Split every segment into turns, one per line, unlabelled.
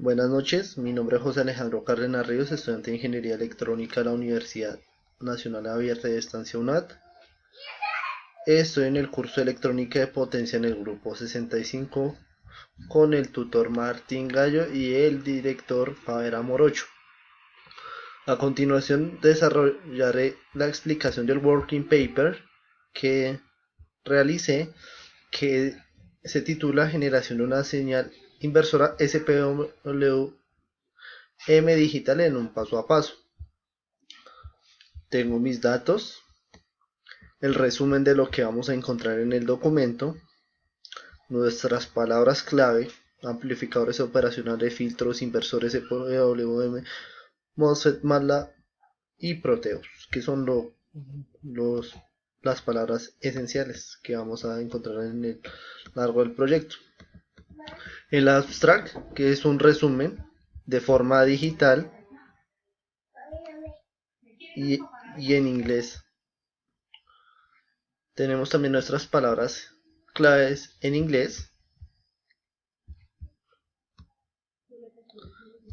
Buenas noches, mi nombre es José Alejandro Cárdenas Ríos, estudiante de Ingeniería Electrónica de la Universidad Nacional Abierta de Estancia UNAD. Estoy en el curso de Electrónica de Potencia en el grupo 65 con el tutor Martín Gallo y el director Faber Morocho. A continuación desarrollaré la explicación del working paper que realicé, que se titula Generación de una señal inversora SPWM digital en un paso a paso. Tengo mis datos, el resumen de lo que vamos a encontrar en el documento, nuestras palabras clave, amplificadores operacionales, filtros, inversores EWM, MOSFET, MATLAB y Proteus, que son las palabras esenciales que vamos a encontrar en el largo del proyecto. El abstract, que es un resumen de forma digital y, y en inglés. Tenemos también nuestras palabras claves en inglés.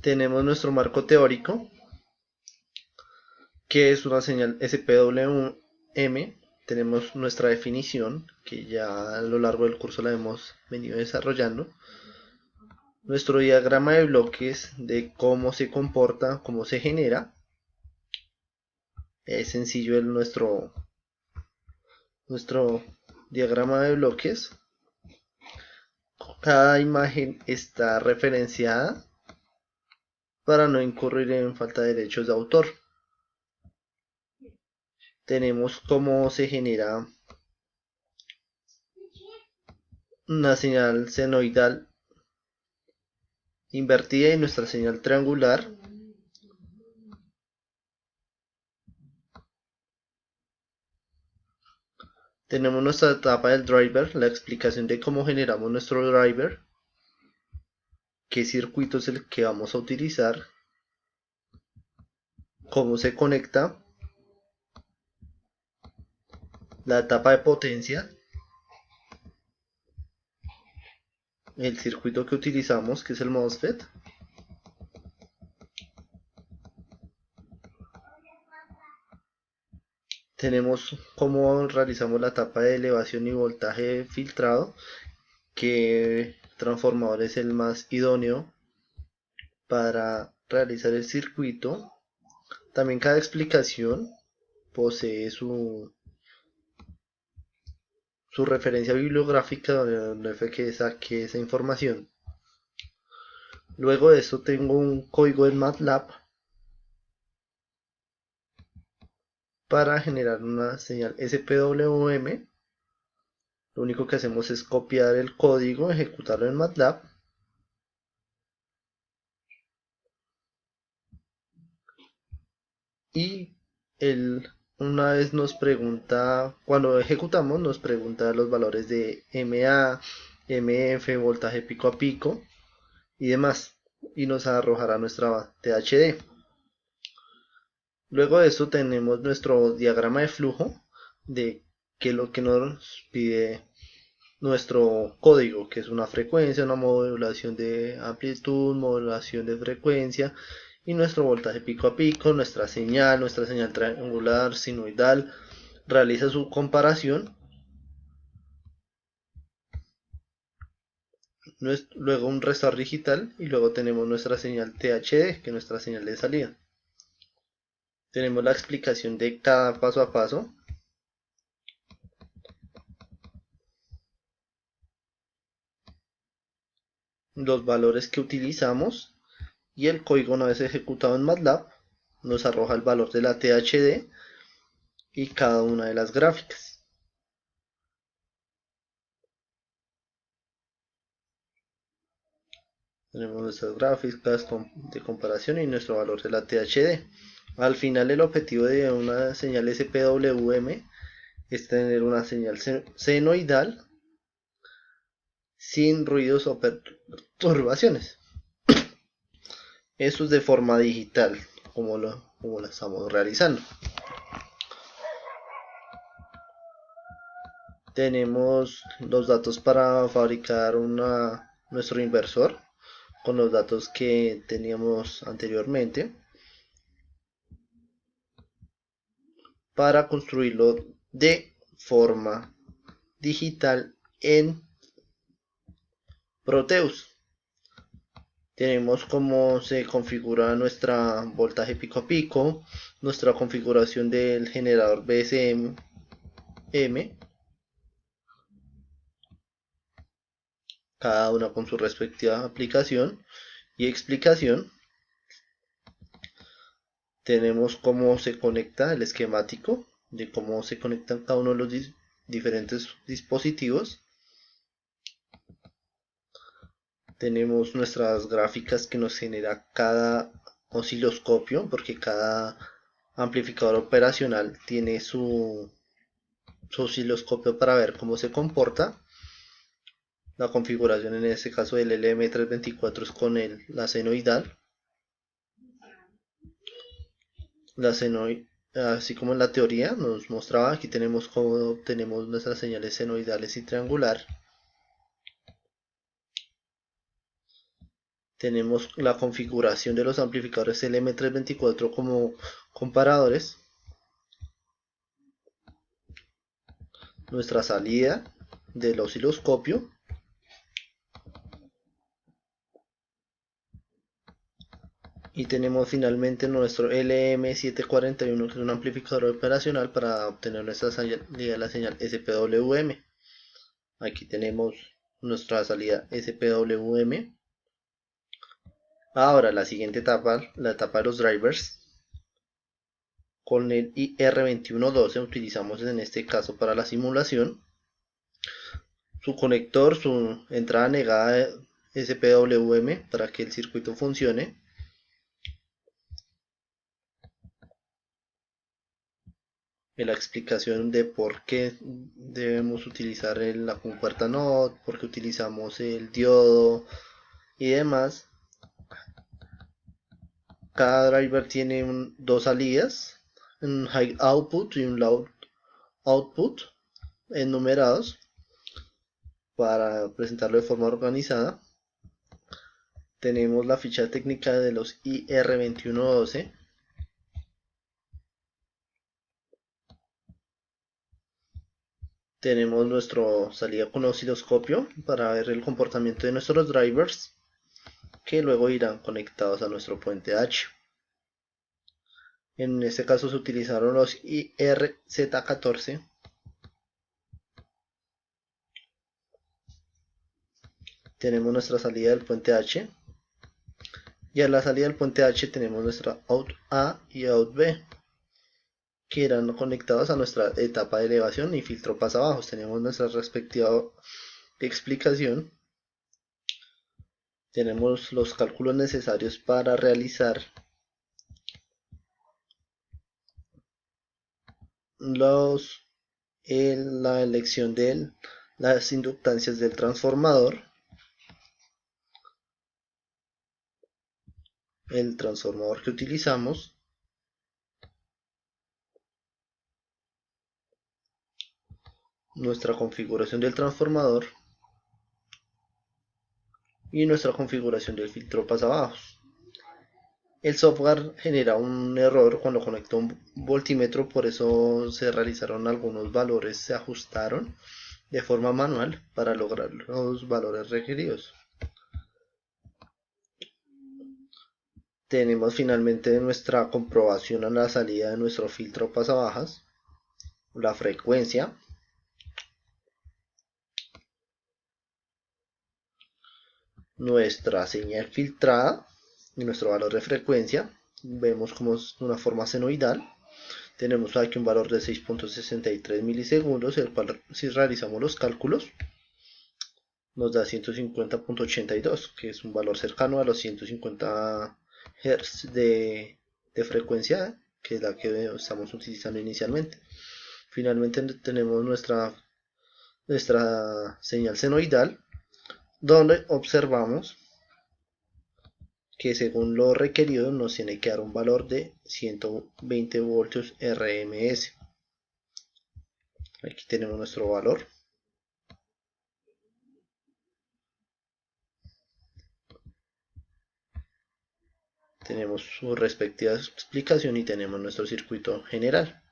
Tenemos nuestro marco teórico, que es una señal SPWM. Tenemos nuestra definición, que ya a lo largo del curso la hemos venido desarrollando. Nuestro diagrama de bloques de cómo se comporta, cómo se genera. Es sencillo nuestro diagrama de bloques. Cada imagen está referenciada para no incurrir en falta de derechos de autor. Tenemos cómo se genera una señal senoidal invertida y nuestra señal triangular. Tenemos nuestra etapa del driver, la explicación de cómo generamos nuestro driver, qué circuito es el que vamos a utilizar, cómo se conecta, la etapa de potencia, el circuito que utilizamos, que es el MOSFET, tenemos cómo realizamos la etapa de elevación y voltaje filtrado, qué transformador es el más idóneo para realizar el circuito. También cada explicación posee su referencia bibliográfica donde fue que saqué esa información. Luego de esto tengo un código en MATLAB para generar una señal SPWM. Lo único que hacemos es copiar el código, ejecutarlo en MATLAB. Y una vez nos pregunta, cuando ejecutamos, nos pregunta los valores de MA, MF, voltaje pico a pico y demás. Y nos arrojará nuestra THD. Luego de eso tenemos nuestro diagrama de flujo de qué es lo que nos pide nuestro código, que es una frecuencia, una modulación de amplitud, modulación de frecuencia y nuestro voltaje pico a pico, nuestra señal triangular, sinoidal, realiza su comparación, luego un restar digital y luego tenemos nuestra señal THD, que es nuestra señal de salida. Tenemos la explicación de cada paso a paso. Los valores que utilizamos y el código, una vez ejecutado en MATLAB, nos arroja el valor de la THD y cada una de las gráficas. Tenemos nuestras gráficas de comparación y nuestro valor de la THD. Al final, el objetivo de una señal SPWM es tener una señal senoidal sin ruidos o perturbaciones. Eso es de forma digital, como lo estamos realizando. Tenemos los datos para fabricar nuestro inversor. con los datos que teníamos anteriormente para construirlo de forma digital en Proteus. Tenemos cómo se configura nuestra voltaje pico a pico, nuestra configuración del generador BSM, cada una con su respectiva aplicación y explicación. Tenemos cómo se conecta el esquemático de cómo se conectan cada uno de los diferentes dispositivos. Tenemos nuestras gráficas que nos genera cada osciloscopio, porque cada amplificador operacional tiene su osciloscopio para ver cómo se comporta. La configuración en este caso del LM324 es con la senoidal. Así como en la teoría nos mostraba, aquí tenemos cómo obtenemos nuestras señales senoidales y triangular. Tenemos la configuración de los amplificadores LM324 como comparadores. Nuestra salida del osciloscopio. Y tenemos finalmente nuestro LM741, que es un amplificador operacional para obtener nuestra salida de la señal SPWM. Aquí tenemos nuestra salida SPWM. Ahora la siguiente etapa, la etapa de los drivers. Con el IR2112 utilizamos en este caso para la simulación su conector, su entrada negada SPWM para que el circuito funcione. La explicación de por qué debemos utilizar la compuerta NOT, por qué utilizamos el diodo y demás. Cada driver tiene dos salidas, un high output y un low output enumerados para presentarlo de forma organizada. Tenemos la ficha técnica de los IR2112. Tenemos nuestra salida con osciloscopio para ver el comportamiento de nuestros drivers, que luego irán conectados a nuestro puente H. En este caso se utilizaron los IRZ14. Tenemos nuestra salida del puente H. Y a la salida del puente H tenemos nuestra out A y out B, que irán conectados a nuestra etapa de elevación y filtro pasabajos. Tenemos nuestra respectiva explicación. Tenemos los cálculos necesarios para realizar la elección de las inductancias del transformador. El transformador que utilizamos, nuestra configuración del transformador y nuestra configuración del filtro pasabajos. El software genera un error cuando conectó un voltímetro, por eso se realizaron algunos valores, se ajustaron de forma manual para lograr los valores requeridos. Tenemos finalmente nuestra comprobación a la salida de nuestro filtro pasabajas, la frecuencia, nuestra señal filtrada y nuestro valor de frecuencia. Vemos como es una forma senoidal. Tenemos aquí un valor de 6.63 milisegundos, el cual si realizamos los cálculos nos da 150.82, que es un valor cercano a los 150 Hz de frecuencia, que es la que estamos utilizando inicialmente. Finalmente tenemos nuestra señal senoidal, donde observamos que según lo requerido nos tiene que dar un valor de 120 voltios RMS. Aquí tenemos nuestro valor. tenemos su respectiva explicación y tenemos nuestro circuito general.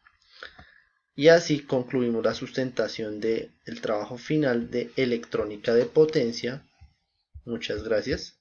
Y así concluimos la sustentación del trabajo final de electrónica de potencia. Muchas gracias.